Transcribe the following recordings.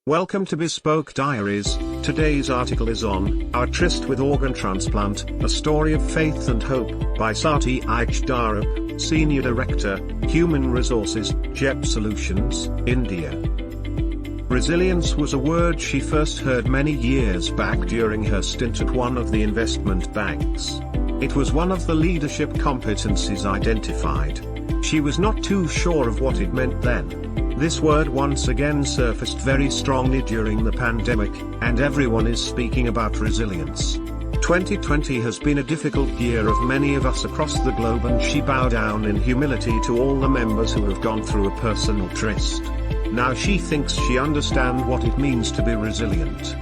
Welcome to Bespoke Diaries. Today's article is on Our Tryst with Organ Transplant, A Story of Faith and Hope, by Sathi Aich, Dharap, Senior Director, Human Resources, GEP Solutions, India. Resilience was a word she first heard many years back during her stint at one of the investment banks. It was one of the leadership competencies identified. She was not too sure of what it meant then. This word once again surfaced very strongly during the pandemic, and everyone is speaking about resilience. 2020 has been a difficult year of many of us across the globe, and she bowed down in humility to all the members who have gone through a personal tryst. Now she thinks she understands what it means to be resilient.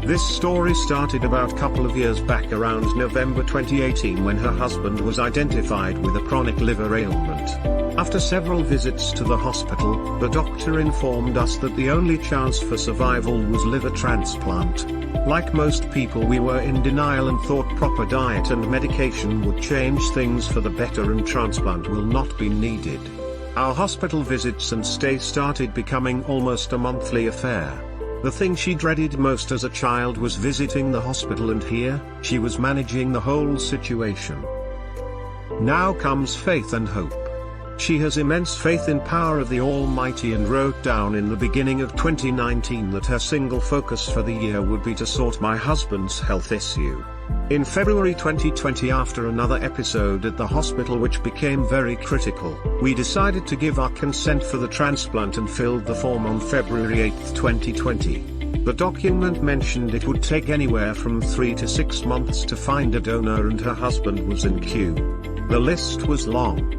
This story started about a couple of years back around November 2018, when her husband was identified with a chronic liver ailment. After several visits to the hospital, the doctor informed us that the only chance for survival was liver transplant. Like most people, we were in denial and thought proper diet and medication would change things for the better and transplant will not be needed. Our hospital visits and stay started becoming almost a monthly affair. The thing she dreaded most as a child was visiting the hospital, and here, she was managing the whole situation. Now comes faith and hope. She has immense faith in power of the Almighty and wrote down in the beginning of 2019 that her single focus for the year would be to sort my husband's health issue. In February 2020, after another episode at the hospital which became very critical, we decided to give our consent for the transplant and filled the form on February 8, 2020. The document mentioned it would take anywhere from 3 to 6 months to find a donor, and her husband was in queue. The list was long.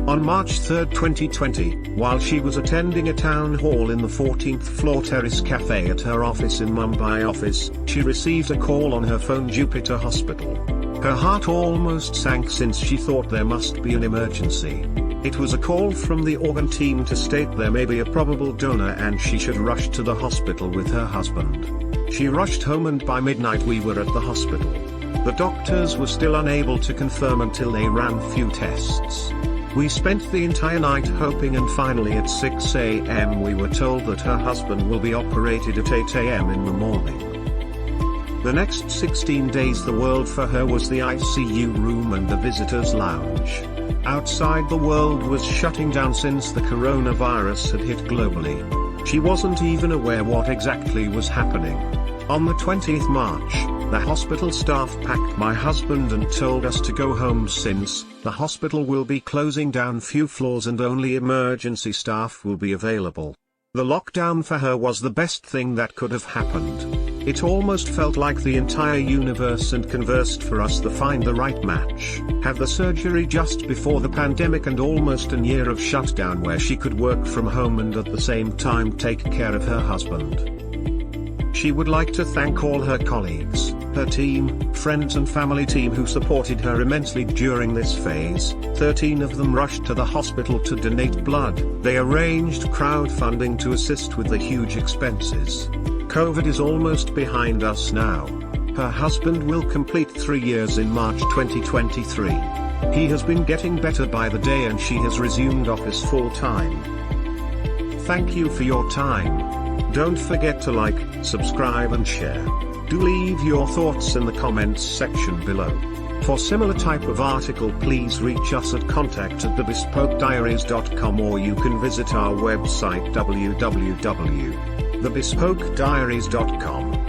On March 3, 2020, while she was attending a town hall in the 14th floor terrace cafe at her office in Mumbai office, she received a call on her phone: Jupiter Hospital. Her heart almost sank since she thought there must be an emergency. It was a call from the organ team to state there may be a probable donor and she should rush to the hospital with her husband. She rushed home, and by midnight we were at the hospital. The doctors were still unable to confirm until they ran few tests. We spent the entire night hoping, and finally at 6 a.m. we were told that her husband will be operated at 8 a.m. in the morning. The next 16 days the world for her was the ICU room and the visitors' lounge. Outside, the world was shutting down since the coronavirus had hit globally. She wasn't even aware what exactly was happening. On the 20th March, the hospital staff packed my husband and told us to go home since the hospital will be closing down few floors and only emergency staff will be available. The lockdown for her was the best thing that could have happened. It almost felt like the entire universe and conversed for us to find the right match, have the surgery just before the pandemic, and almost a year of shutdown where she could work from home and at the same time take care of her husband. She would like to thank all her colleagues, her team, friends and family team who supported her immensely during this phase. 13 of them rushed to the hospital to donate blood. They arranged crowdfunding to assist with the huge expenses. COVID is almost behind us now. Her husband will complete 3 years in March 2023. He has been getting better by the day and she has resumed office full time. Thank you for your time. Don't forget to like, subscribe and share. Do leave your thoughts in the comments section below. For similar type of article, please reach us at contact@thebespokediaries.com, or you can visit our website www.thebespokediaries.com.